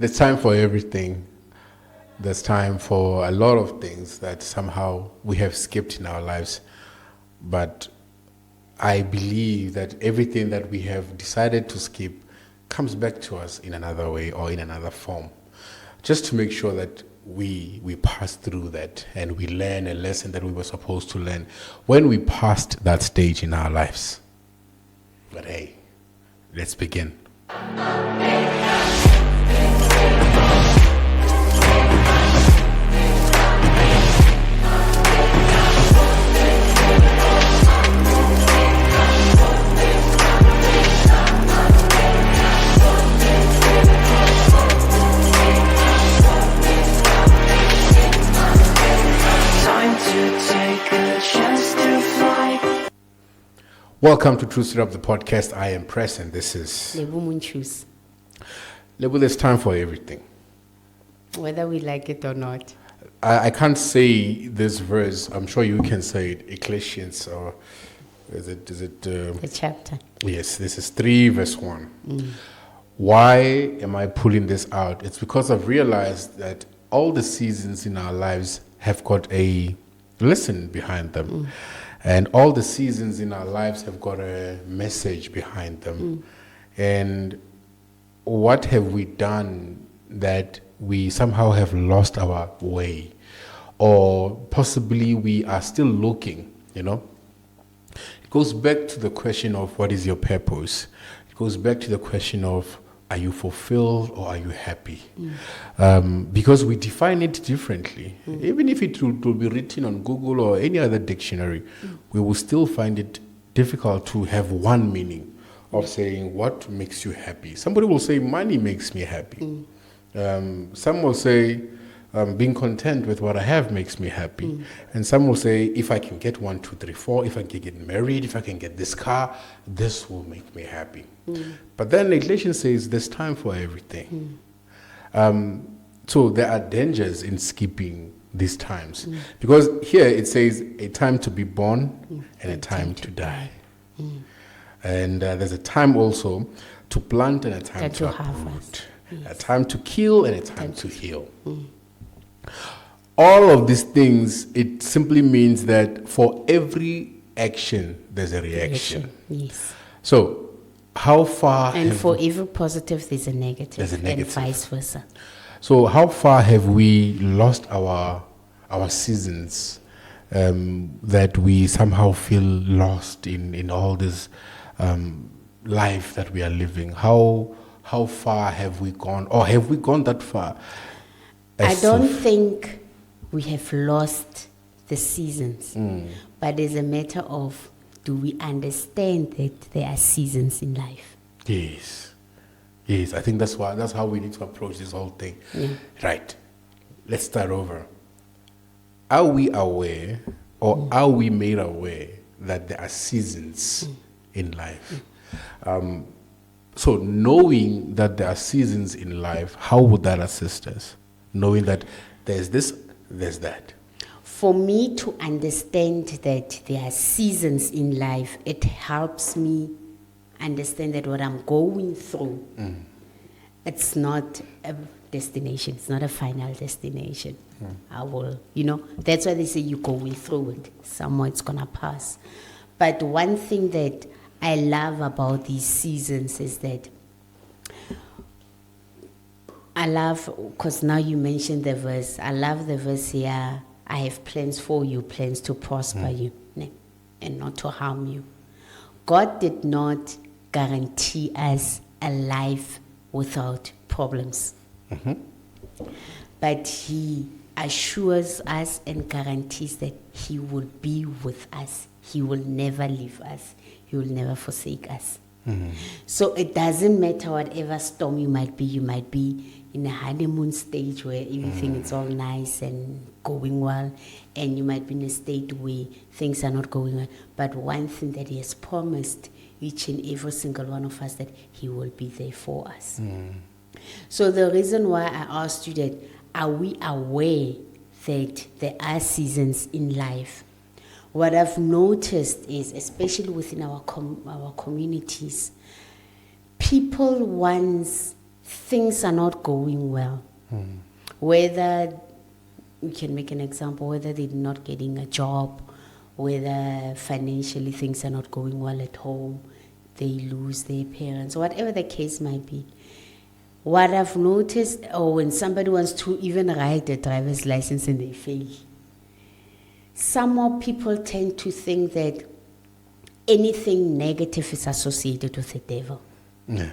There's time for everything. There's time for a lot of things that somehow we have skipped in our lives. But I believe that everything that we have decided to skip comes back to us in another way or in another form. Just to make sure that we pass through that and we learn a lesson that we were supposed to learn when we passed that stage in our lives. But hey, let's begin. Welcome to True Syrup, the podcast. I am Press, and this is Lebu. There's time for everything. Whether we like it or not. I can't say this verse. I'm sure you can say it. Ecclesiastes, or is it? The chapter. Yes, this is 3 verse 1. Why am I pulling this out? It's because I've realized that all the seasons in our lives have got a lesson behind them. And all the seasons in our lives have got a message behind them. And what have we done that we somehow have lost our way? Or possibly we are still looking, It goes back to the question of what is your purpose? It goes back to the question of, are you fulfilled or are you happy? Because we define it differently. Even if it will be written on Google or any other dictionary, we will still find it difficult to have one meaning of saying what makes you happy. Somebody will say money makes me happy. Some will say being content with what I have makes me happy. And some will say if I can get 1, 2, 3, 4, if I can get married, if I can get this car, this will make me happy. But then Ecclesiastes says there's time for everything. So there are dangers in skipping these times. Because here it says a time to be born and a time to die. And there's a time also to plant and a time to uproot. A time to kill and a time to heal. All of these things, it simply means that for every action, there's a reaction. Yes. So, how far... And for every positive, there's a negative. There's a negative. And vice versa. So, how far have we lost our seasons that we somehow feel lost in all this life that we are living? How far have we gone? Or have we gone that far? I don't think we have lost the seasons, but it's a matter of, do we understand that there are seasons in life? Yes. I think that's how we need to approach this whole thing. Right. Let's start over. Are we aware, or are we made aware that there are seasons in life? So knowing that there are seasons in life, how would that assist us? Knowing that there's this, there's that. For me to understand that there are seasons in life, it helps me understand that what I'm going through, it's not a destination. It's not a final destination. I will, that's why they say you're going through it. Somewhere it's going to pass. But one thing that I love about these seasons is that I love, because now you mentioned the verse, I love the verse here, I have plans for you, plans to prosper you, and not to harm you. God did not guarantee us a life without problems. But He assures us and guarantees that He will be with us. He will never leave us. He will never forsake us. So it doesn't matter whatever storm you might be in a honeymoon stage where everything is all nice and going well, and you might be in a state where things are not going well. But one thing that He has promised each and every single one of us, that He will be there for us. So the reason why I asked you that, are we aware that there are seasons in life? What I've noticed is, especially within our communities, people once things are not going well, whether we can make an example, whether they're not getting a job, whether financially things are not going well at home, they lose their parents, whatever the case might be. What I've noticed, or when somebody wants to even write a driver's license and they fail, some more people tend to think that anything negative is associated with the devil. Yeah.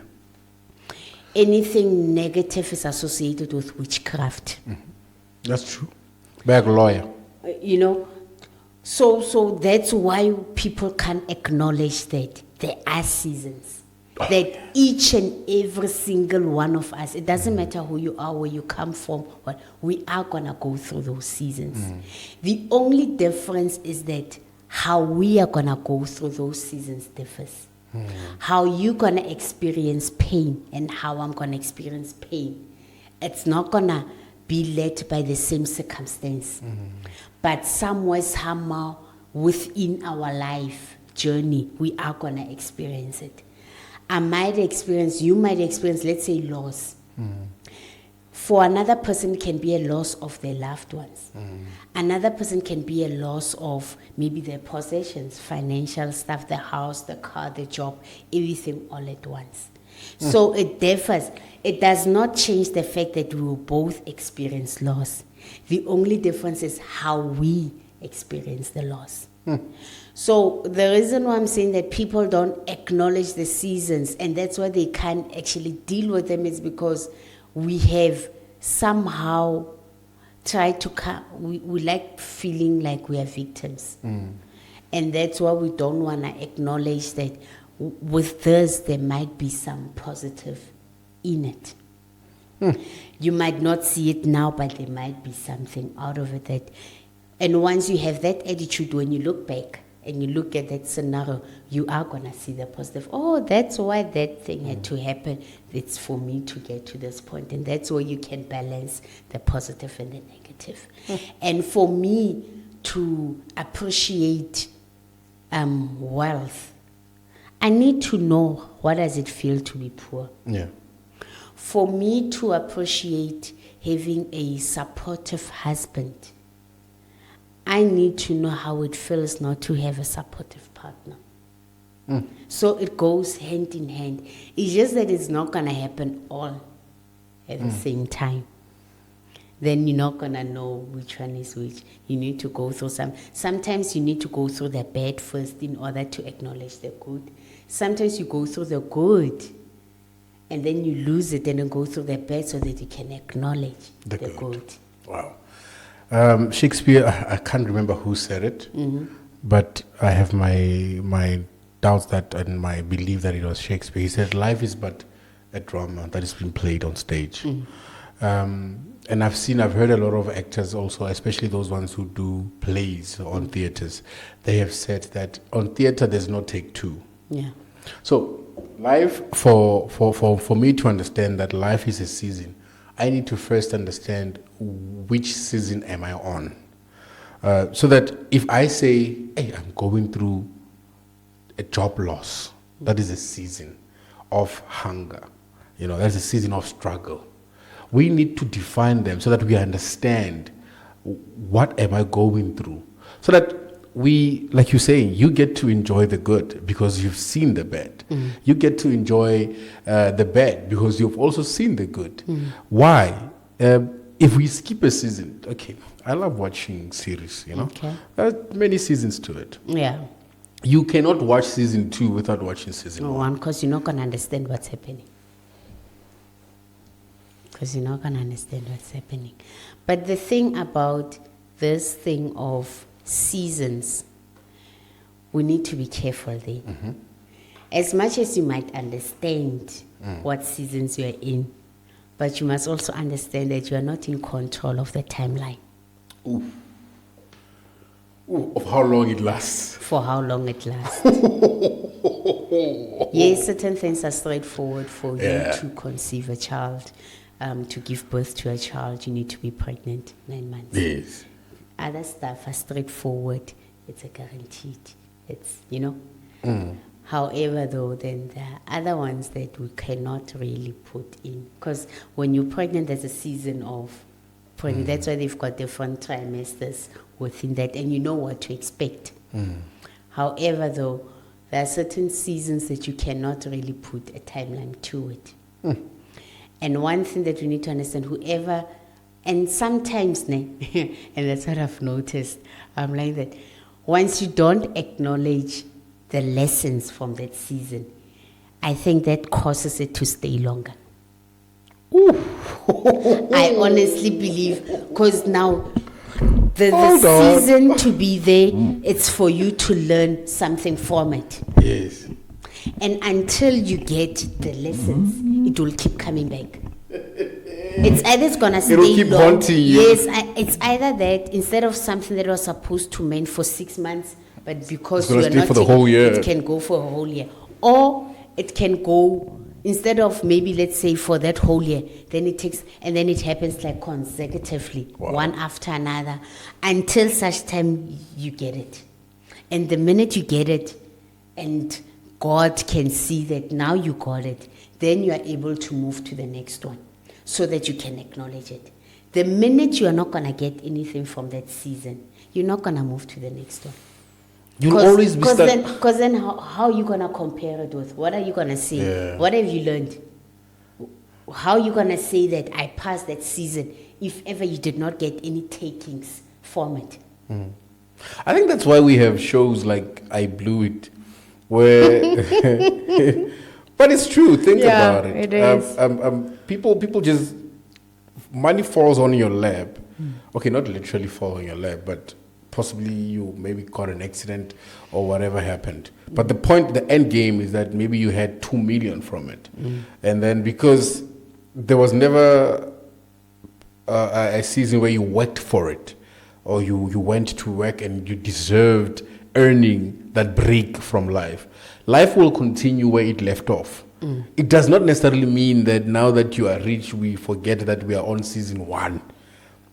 Anything negative is associated with witchcraft. That's true. Back lawyer. You know, so that's why people can't acknowledge that there are seasons. That each and every single one of us, it doesn't matter who you are, where you come from, what we are gonna go through those seasons. The only difference is that how we are gonna go through those seasons differs. How you gonna experience pain and how I'm gonna experience pain. It's not gonna be led by the same circumstance. But somewhere, somehow, within our life journey, we are gonna experience it. You might experience, let's say, loss. For another person, it can be a loss of their loved ones. Another person can be a loss of maybe their possessions, financial stuff, the house, the car, the job, everything all at once. So it differs. It does not change the fact that we will both experience loss. The only difference is how we experience the loss. So the reason why I'm saying that people don't acknowledge the seasons and that's why they can't actually deal with them is because we have somehow tried to we like feeling like we are victims. And that's why we don't want to acknowledge that with this there might be some positive in it. You might not see it now, but there might be something out of it. And once you have that attitude, when you look back and you look at that scenario, you are going to see the positive. Oh, that's why that thing had to happen. It's for me to get to this point. And that's where you can balance the positive and the negative. And for me to appreciate wealth, I need to know what does it feel to be poor. Yeah. For me to appreciate having a supportive husband, I need to know how it feels not to have a supportive partner. So it goes hand in hand. It's just that it's not going to happen all at the same time. Then you're not going to know which one is which. You need to go through sometimes you need to go through the bad first in order to acknowledge the good. Sometimes you go through the good and then you lose it and then go through the bad so that you can acknowledge the good. Wow. Shakespeare, I can't remember who said it, but I have my doubts that and my belief that it was Shakespeare. He said, life is but a drama that has been played on stage. And I've heard a lot of actors also, especially those ones who do plays on theaters. They have said that on theater there's no take two. Yeah. So life, for me to understand that life is a season, I need to first understand which season am I on. So that if I say, hey, I'm going through a job loss, that is a season of hunger. That's a season of struggle. We need to define them so that we understand what am I going through. So that we, like you're saying, you get to enjoy the good because you've seen the bad. You get to enjoy the bad because you've also seen the good. Why? If we skip a season, okay, I love watching series, Okay. There are many seasons to it. Yeah. You cannot watch season 2 without watching season 1. Because you're not going to understand what's happening. But the thing about this thing of seasons, we need to be careful there. As much as you might understand what seasons you're in, but you must also understand that you are not in control of the timeline. Of how long it lasts. For how long it lasts. Yes, certain things are straightforward for you to conceive a child. To give birth to a child, you need to be pregnant 9 months. Yes. Other stuff are straightforward. It's a guaranteed. It's, However, though, then there are other ones that we cannot really put in. Because when you're pregnant, there's a season of pregnant. That's why they've got different trimesters within that, and you know what to expect. However, though, there are certain seasons that you cannot really put a timeline to it. And one thing that we need to understand, whoever, and sometimes, and that's what I've noticed, I'm like that, once you don't acknowledge the lessons from that season, I think that causes it to stay longer. I honestly believe, because now the season to be there, it's for you to learn something from it. Yes. And until you get the lessons, it will keep coming back. It's either it's gonna stay It'll keep long. haunting you. Yes, it's either that instead of something that was supposed to mean for 6 months, but because It's gonna you are stay not for the taking- whole year. it can go for a whole year, or it can go instead of maybe let's say for that whole year. Then it takes, and then it happens like consecutively, one after another, until such time you get it. And the minute you get it, and God can see that now you got it, then you are able to move to the next one so that you can acknowledge it. The minute you are not going to get anything from that season, you're not going to move to the next one. You'll always be stuck. Because then how are you going to compare it with? What are you going to say? Yeah. What have you learned? How are you going to say that I passed that season if ever you did not get any takings from it? I think that's why we have shows like I Blew It, where. But it's true. Think about it. It is. People just, money falls on your lap. Okay, not literally fall on your lap, but possibly you maybe got an accident or whatever happened. But the end game is that maybe you had 2 million from it, and then because there was never a season where you worked for it, or you went to work and you deserved earning that break from life. Life will continue where it left off. It does not necessarily mean that now that you are rich, we forget that we are on season 1.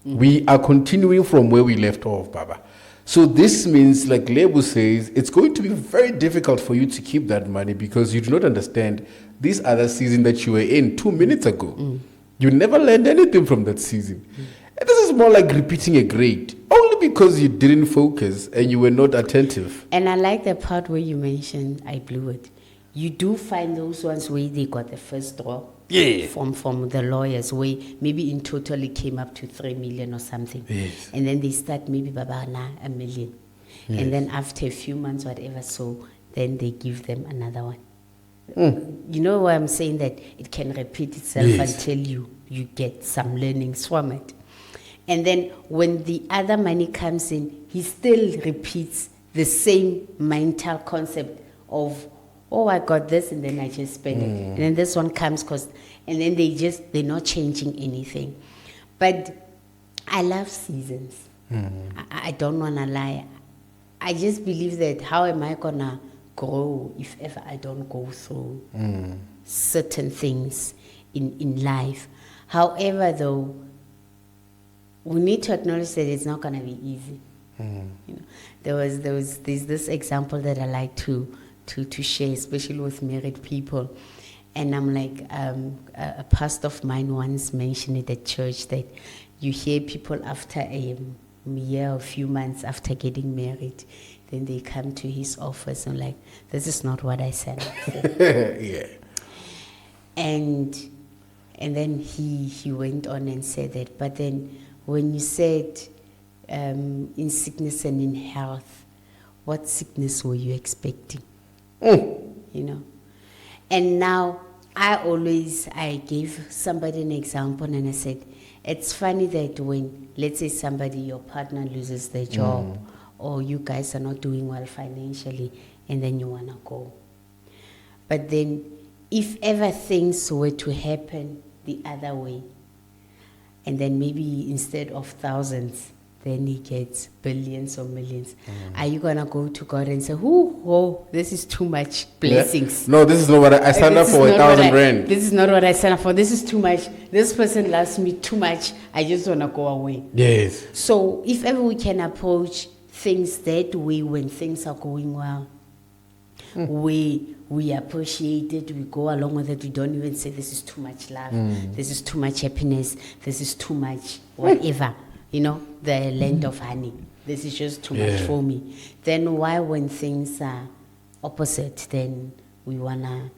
We are continuing from where we left off, Baba. So this means, like Lebu says, it's going to be very difficult for you to keep that money because you do not understand this other season that you were in 2 minutes ago. You never learned anything from that season. And this is more like repeating a grade, only because you didn't focus and you were not attentive. And I like the part where you mentioned I Blew It. You do find those ones where they got the first draw. Yeah. From the lawyers, where maybe in total it came up to 3 million or something. Yes. And then they start maybe baba na 1 million. Yes. And then after a few months, whatever, so then they give them another one. You know why I'm saying that it can repeat itself until you get some learnings from it. And then when the other money comes in, he still repeats the same mental concept of, oh, I got this and then I just spend it. And then this one comes, and then they're not changing anything. But I love seasons. I don't want to lie. I just believe that how am I going to grow if ever I don't go through certain things in life. However, though, we need to acknowledge that it's not going to be easy. You know, there's this example that I like to share, especially with married people. And I'm like, a pastor of mine once mentioned it at church that you hear people after a year or a few months after getting married, then they come to his office and like, this is not what I said. Yeah. And then he went on and said that, but then when you said in sickness and in health, what sickness were you expecting? You know? And now I gave somebody an example and I said, it's funny that when, let's say somebody, your partner loses their job or you guys are not doing well financially and then you want to go. But then if ever things were to happen the other way, and then maybe instead of thousands, then he gets billions or millions. Are you going to go to God and say, oh, this is too much blessings? Yeah. No, this is not what I signed up for, 1,000 rand. This is not what I signed up for. This is too much. This person loves me too much. I just want to go away. Yes. So if ever we can approach things that way when things are going well, We appreciate it, we go along with it, we don't even say this is too much love, this is too much happiness, this is too much whatever, you know, the land of honey, this is just too much for me. Then why, when things are opposite, then we wanna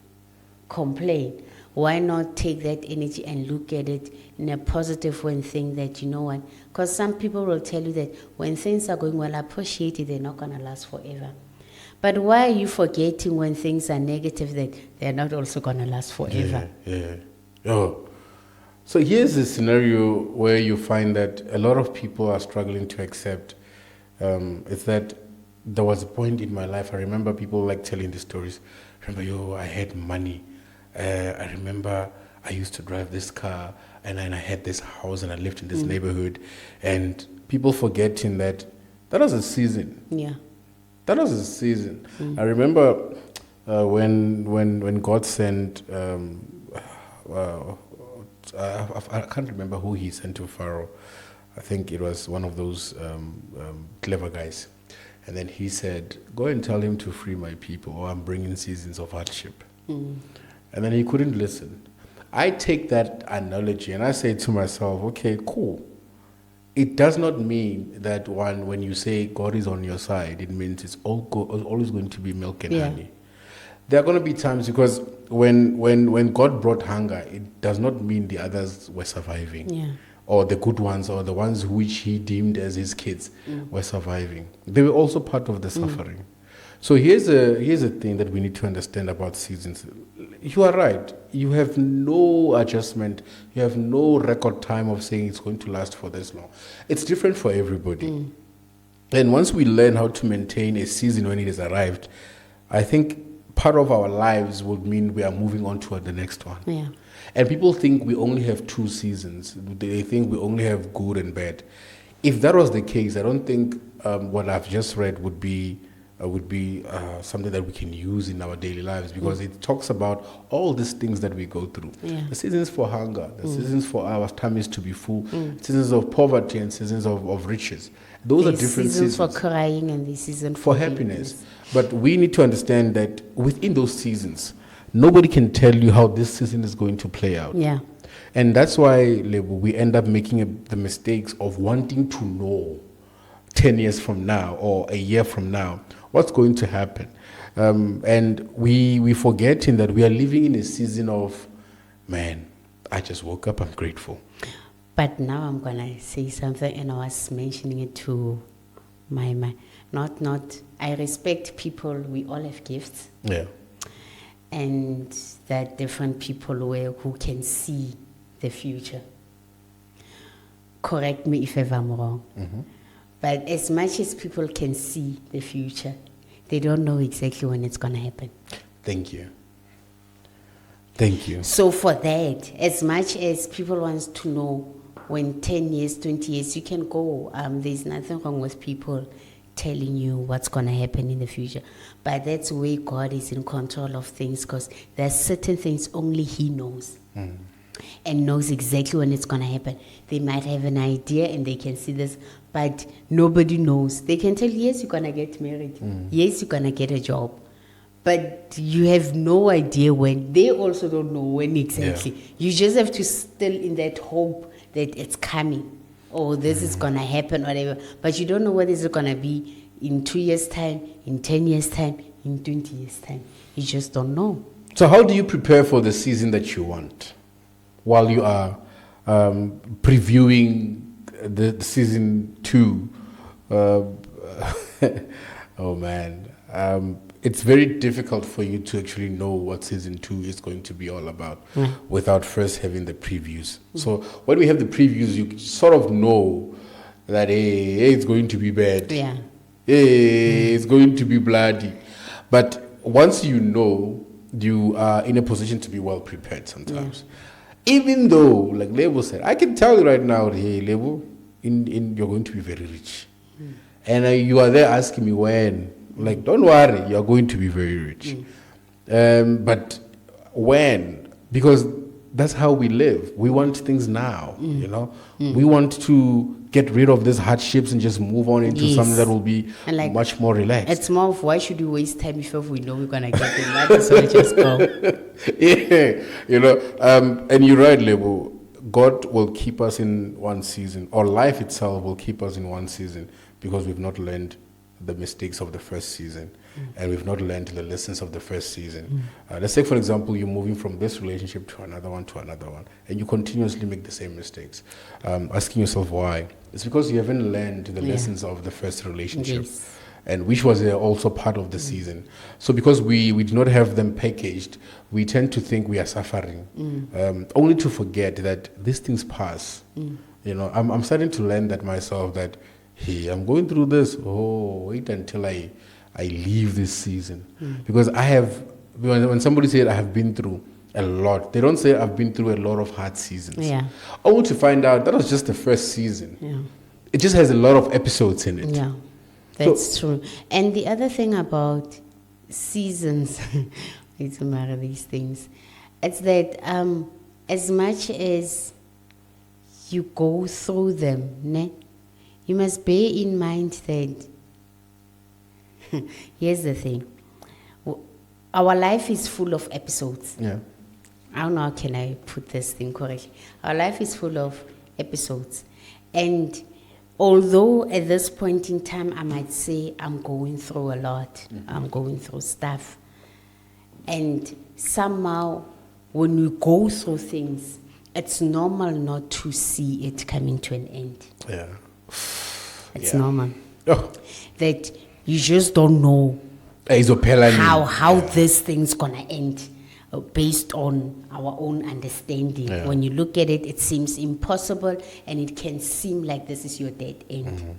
complain? Why not take that energy and look at it in a positive way and think that, you know what, because some people will tell you that when things are going well, appreciate it, they're not gonna last forever. But why are you forgetting when things are negative that they're not also going to last forever? Oh. So here's a scenario where you find that a lot of people are struggling to accept. It's that there was a point in my life, I remember people like telling the stories. I had money. I remember I used to drive this car, and then I had this house, and I lived in this neighborhood. And people forgetting that was a season. Yeah. That was a season. I remember when God sent, I can't remember who he sent to Pharaoh. I think it was one of those clever guys. And then he said, go and tell him to free my people, or I'm bringing seasons of hardship. And then he couldn't listen. I take that analogy and I say to myself, okay, cool. It does not mean that when you say God is on your side, it means it's always going to be milk and honey. There are going to be times, because when God brought hunger, it does not mean the others were surviving, or the good ones, or the ones which he deemed as his kids were surviving. They were also part of the suffering. So here's a thing that we need to understand about seasons. You are right. You have no adjustment. You have no record time of saying it's going to last for this long. It's different for everybody. And once we learn how to maintain a season when it has arrived, I think part of our lives would mean we are moving on to the next one. Yeah. And people think we only have 2 seasons. They think we only have good and bad. If that was the case, I don't think what I've just read would be something that we can use in our daily lives, because it talks about all these things that we go through. The seasons for hunger, the seasons for our tummies to be full, seasons of poverty and seasons of riches. Those are different seasons. For crying and the season for happiness. But we need to understand that within those seasons, nobody can tell you how this season is going to play out. Yeah. And that's why we end up making the mistakes of wanting to know 10 years from now or a year from now what's going to happen. And we forgetting that we are living in a season of, man, I just woke up, I'm grateful. But now I'm going to say something, and I was mentioning it to my I respect people, we all have gifts. Yeah. And that different people who can see the future. Correct me if ever I'm wrong. But as much as people can see the future, they don't know exactly when it's going to happen. Thank you. Thank you. So for that, as much as people want to know when 10 years, 20 years, you can go. There's nothing wrong with people telling you what's going to happen in the future. But that's where God is in control of things, because there's certain things only He knows. And knows exactly when it's going to happen. They might have an idea and they can see this, but nobody knows. They can tell, yes, you're going to get married. Yes, you're going to get a job. But you have no idea when. They also don't know when exactly. Yeah. You just have to still in that hope that it's coming. Or this is going to happen, whatever. But you don't know what is it going to be in 2 years' time, in 10 years' time, in 20 years' time. You just don't know. So how do you prepare for the season that you want while you are previewing the season 2? Oh, man. It's very difficult for you to actually know what season 2 is going to be all about without first having the previews. So when we have the previews, you sort of know that, hey, it's going to be bad. Yeah. Hey, it's going to be bloody. But once you know, you are in a position to be well prepared sometimes. Yeah. Even though, like Lebo said, I can tell you right now, hey, Lebo, you're going to be very rich. And you are there asking me when. Like, don't worry, you're going to be very rich. But when? Because that's how we live. We want things now, you know. We want to get rid of these hardships and just move on into Yes. something that will be And like, much more relaxed. It's more of why should we waste time if we know we're gonna get it? Might as well just go. Yeah, you know, and you're right, Lebo. God will keep us in one season, or life itself will keep us in one season because we've not learned the mistakes of the first season, and we've not learned the lessons of the first season. Let's say, for example, you're moving from this relationship to another one, and you continuously make the same mistakes. Asking yourself why? It's because you haven't learned the lessons of the first relationship. Yes. And which was also part of the season. So because we do not have them packaged, we tend to think we are suffering, only to forget that these things pass. You know, I'm starting to learn that myself, that, hey, I'm going through this. Oh, wait until I leave this season. Because I have, when somebody said I have been through a lot, they don't say I've been through a lot of hard seasons. Yeah. Only to find out that was just the first season. Yeah. It just has a lot of episodes in it. Yeah, that's true. And the other thing about seasons, it's a matter of these things, it's that as much as you go through them, ne, you must bear in mind that here's the thing. Our life is full of episodes. Yeah. I don't know how can I put this thing correctly. Our life is full of episodes. And although at this point in time I might say I'm going through a lot, I'm going through stuff, and somehow when we go through things, it's normal not to see it coming to an end. Yeah. It's normal. Oh. That you just don't know how this thing's gonna end based on our own understanding. Yeah. When you look at it, it seems impossible and it can seem like this is your dead end.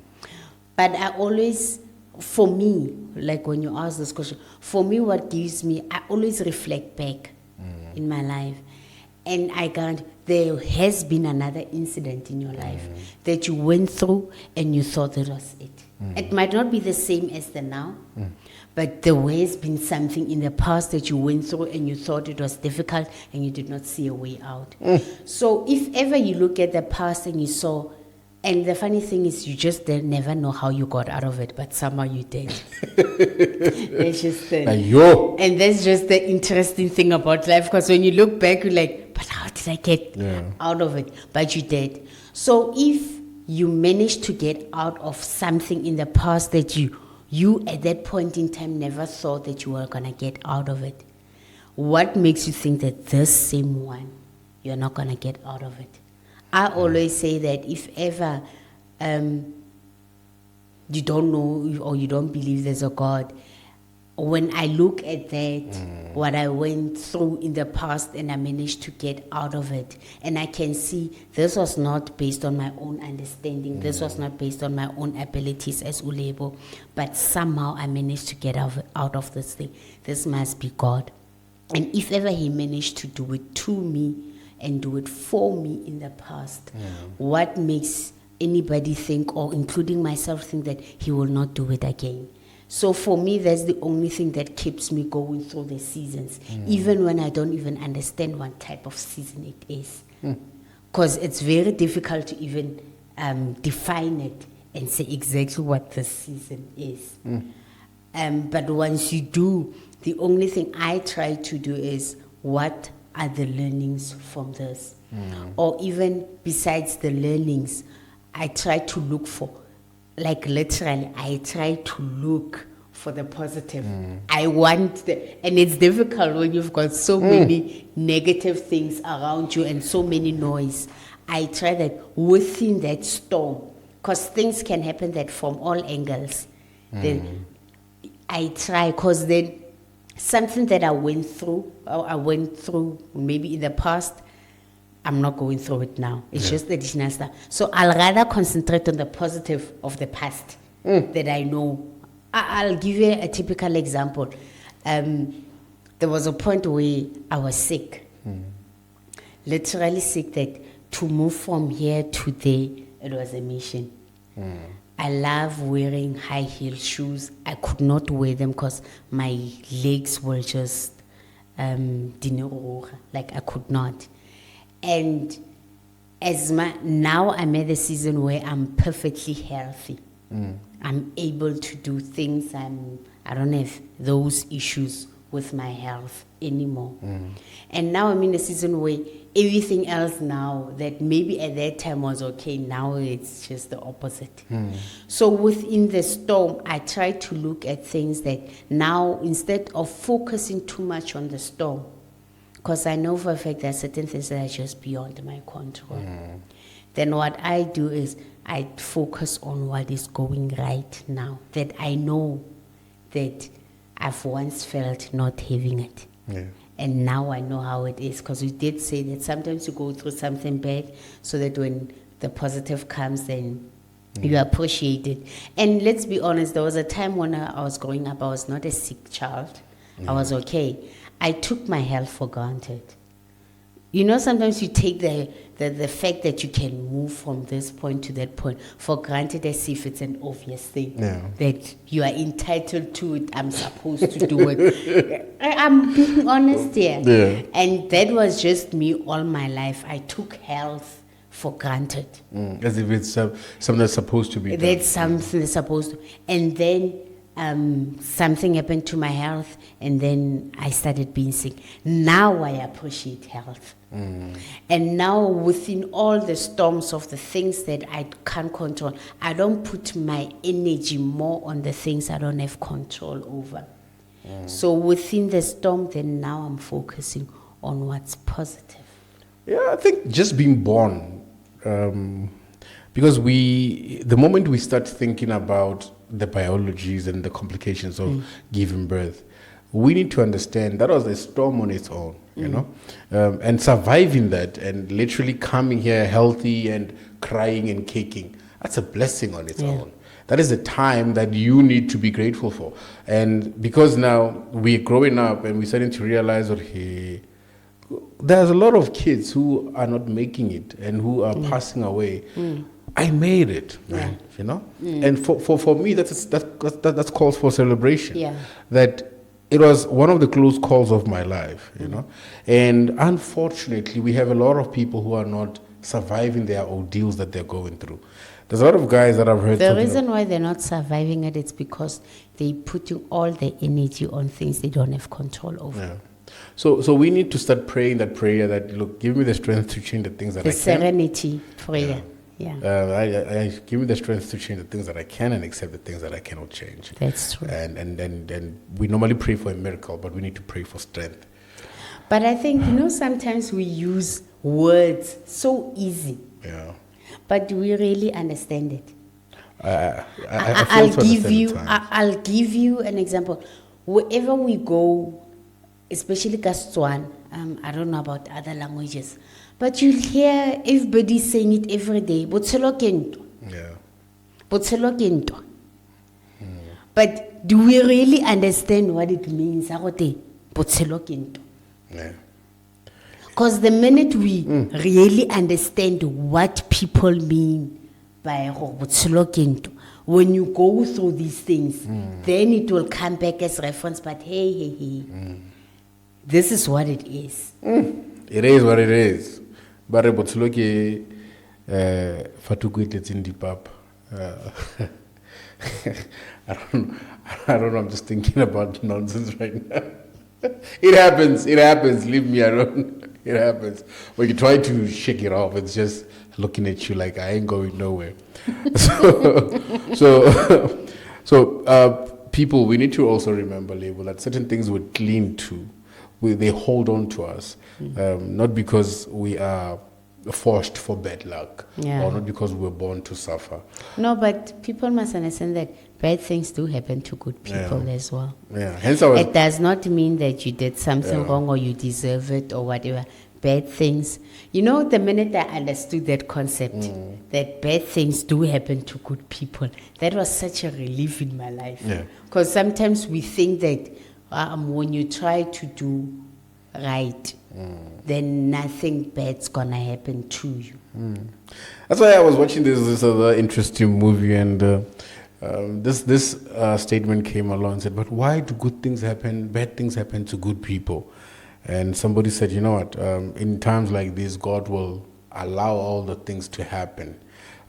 But I always, for me, like when you ask this question, for me what gives me, I always reflect back in my life, and I can't, there has been another incident in your life that you went through and you thought that was it. It might not be the same as the now, but there has been something in the past that you went through and you thought it was difficult and you did not see a way out. So if ever you look at the past and you saw, and the funny thing is you just never know how you got out of it, but somehow you did. That's just the, and that's just the interesting thing about life, because when you look back, you're like, but how did I get out of it? But you did. So if you managed to get out of something in the past that you at that point in time never thought that you were going to get out of it, what makes you think that this same one, you're not going to get out of it? I always say that if ever you don't know or you don't believe there's a God, when I look at that, what I went through in the past and I managed to get out of it, and I can see this was not based on my own understanding, this was not based on my own abilities as Ulebo, but somehow I managed to get out of this thing. This must be God. And if ever He managed to do it to me and do it for me in the past, what makes anybody think, or including myself, think that He will not do it again? So for me, that's the only thing that keeps me going through the seasons, even when I don't even understand what type of season it is. Because it's very difficult to even define it and say exactly what the season is. But once you do, the only thing I try to do is, what are the learnings from this? Or even besides the learnings, I try to look for, like literally, I try to look for the positive. I want and it's difficult when you've got so many negative things around you and so many noise. I try that within that storm, because things can happen that from all angles. Then I try, because then something that I went through maybe in the past, I'm not going through it now. It's just additional stuff. So I'll rather concentrate on the positive of the past that I know. I'll give you a typical example. There was a point where I was sick. Literally sick, that to move from here to there, it was a mission. I love wearing high heel shoes. I could not wear them because my legs were just like I could not. And now I'm at the season where I'm perfectly healthy. I'm able to do things. I don't have those issues with my health anymore. And now I'm in a season where everything else now that maybe at that time was okay, now it's just the opposite. So within the storm, I try to look at things that now, instead of focusing too much on the storm, because I know for a fact there are certain things that are just beyond my control. Then what I do is I focus on what is going right now, that I know that I've once felt not having it. And now I know how it is, because we did say that sometimes you go through something bad so that when the positive comes, then you appreciate it. And let's be honest, there was a time when I was growing up, I was not a sick child. I was okay. I took my health for granted. You know, sometimes you take the fact that you can move from this point to that point for granted, as if it's an obvious thing. That you are entitled to it, I'm supposed to do it. I'm being honest here. And that was just me all my life. I took health for granted. As if it's something that's supposed to be done. That's something that's supposed to. And then something happened to my health, and then I started being sick. Now I appreciate health. And now, within all the storms of the things that I can't control, I don't put my energy more on the things I don't have control over. So within the storm, then now I'm focusing on what's positive. Yeah, I think just being born, because the moment we start thinking about the biologies and the complications of giving birth, we need to understand that was a storm on its own, you know, and surviving that and literally coming here healthy and crying and kicking, that's a blessing on its own. That is a time that you need to be grateful for. And because now we're growing up and we're starting to realize, okay, there's a lot of kids who are not making it and who are passing away. I made it, man, you know? And for me, that's calls for celebration. That it was one of the close calls of my life, you know? And unfortunately, we have a lot of people who are not surviving their ordeals that they're going through. There's a lot of guys that I've heard. The reason why they're not surviving it is because they're putting all their energy on things they don't have control over. So we need to start praying that prayer that, look, give me the strength to change the things that I can. The serenity prayer. I give me the strength to change the things that I can and accept the things that I cannot change. That's true. And we normally pray for a miracle, but we need to pray for strength. But I think, you know, sometimes we use words so easy. But do we really understand it? I'll give you an example. Wherever we go, especially Kastswan, I don't know about other languages, but you'll hear everybody saying it every day. Botshelo ke ntwa. Botshelo ke ntwa. But do we really understand what it means? Botshelo ke ntwa. Because the minute we really understand what people mean by botshelo ke ntwa, when you go through these things, then it will come back as reference. But hey, this is what it is. It is what it is. But botshelo ke fatuku it's in deep up. I don't know. I'm just thinking about nonsense right now. It happens. Leave me alone. It happens. When you try to shake it off, it's just looking at you like I ain't going nowhere. So people, we need to also remember, label, that certain things we cling to, they hold on to us, not because we are forced for bad luck, or not because we were born to suffer. No, but people must understand that bad things do happen to good people as well. Hence it does not mean that you did something wrong or you deserve it or whatever. Bad things. You know, the minute I understood that concept, that bad things do happen to good people, that was such a relief in my life. Because sometimes we think that when you try to do right, then nothing bad's gonna happen to you. That's why I was watching this other interesting movie, and this statement came along and said, but why do good things happen, bad things happen to good people? And somebody said, you know what, in times like this, God will allow all the things to happen,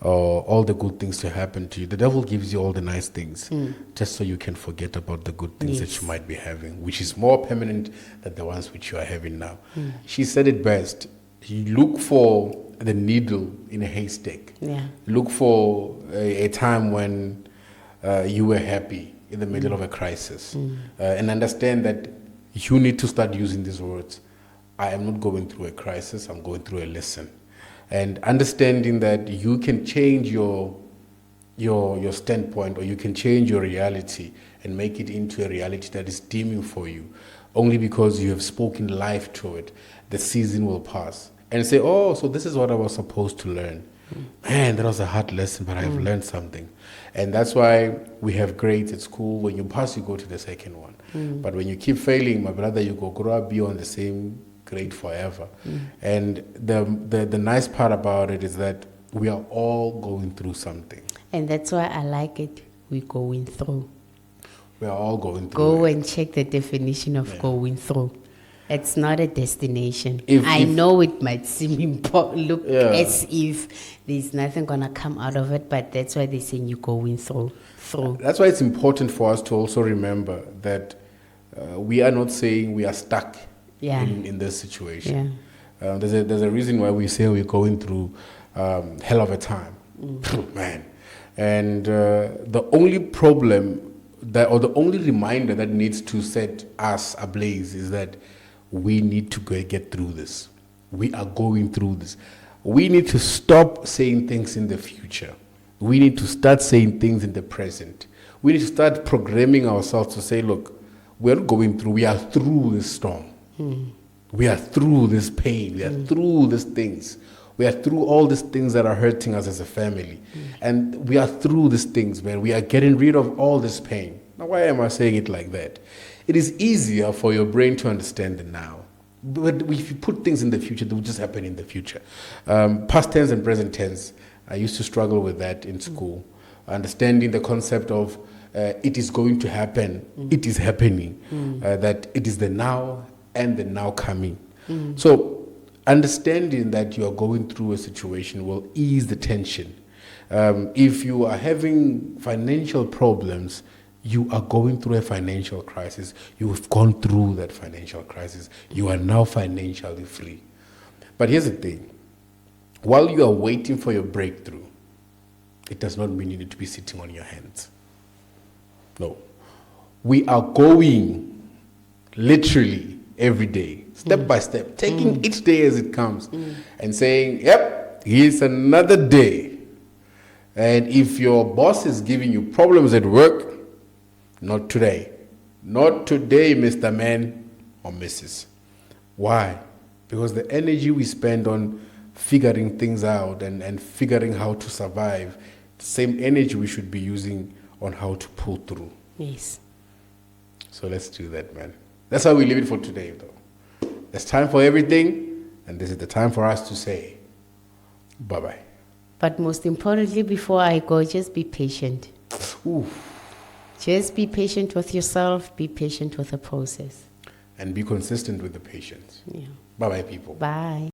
or all the good things to happen to you. The devil gives you all the nice things just so you can forget about the good things that Yes. you might be having, which is more permanent than the ones which you are having now. She said it best. You look for the needle in a haystack. Yeah. Look for a time when you were happy in the middle of a crisis, and understand that you need to start using these words. I am not going through a crisis, I'm going through a lesson. And understanding that you can change your standpoint, or you can change your reality and make it into a reality that is dimming for you, only because you have spoken life to it. The season will pass. And say, oh, so this is what I was supposed to learn. Man, that was a hard lesson, but I've learned something. And that's why we have grades at school. When you pass, you go to the second one. But when you keep failing, my brother, you go grow up, be on the same grade forever. And the nice part about it is that we are all going through something. And that's why I like it. We're going through. We are all going through Go it. and check the definition of going through. It's not a destination. If- I if- know it might seem look Yeah. as if there's nothing gonna come out of it, but that's why they're saying you're going through. That's why it's important for us to also remember that we are not saying we are stuck Yeah. in this situation. Yeah. There's a reason why we say we're going through hell of a time. Man. And the only problem or the only reminder that needs to set us ablaze is that we need to get through this. We are going through this. We need to stop saying things in the future. We need to start saying things in the present. We need to start programming ourselves to say, look, we're not going through, we are through this storm. We are through this pain. We are through these things. We are through all these things that are hurting us as a family. And we are through these things, man. We are getting rid of all this pain. Now, why am I saying it like that? It is easier for your brain to understand it now. But if you put things in the future, they will just happen in the future. Past tense and present tense, I used to struggle with that in school. Understanding the concept of it is going to happen, it is happening, that it is the now and the now coming. So understanding that you are going through a situation will ease the tension. If you are having financial problems, you are going through a financial crisis. You've gone through that financial crisis. You are now financially free. But here's the thing. While you are waiting for your breakthrough, it does not mean you need to be sitting on your hands. No. We are going literally every day, step by step, taking each day as it comes and saying, yep, here's another day. And if your boss is giving you problems at work, not today. Not today, Mr. Man or Mrs. Why? Because the energy we spend on figuring things out and figuring how to survive, the same energy we should be using on how to pull through. Yes. So let's do that, man. That's how we leave it for today, though. There's time for everything, and this is the time for us to say bye-bye. But most importantly, before I go, just be patient. Ooh. Just be patient with yourself, be patient with the process. And be consistent with the patience. Yeah. Bye-bye, people. Bye.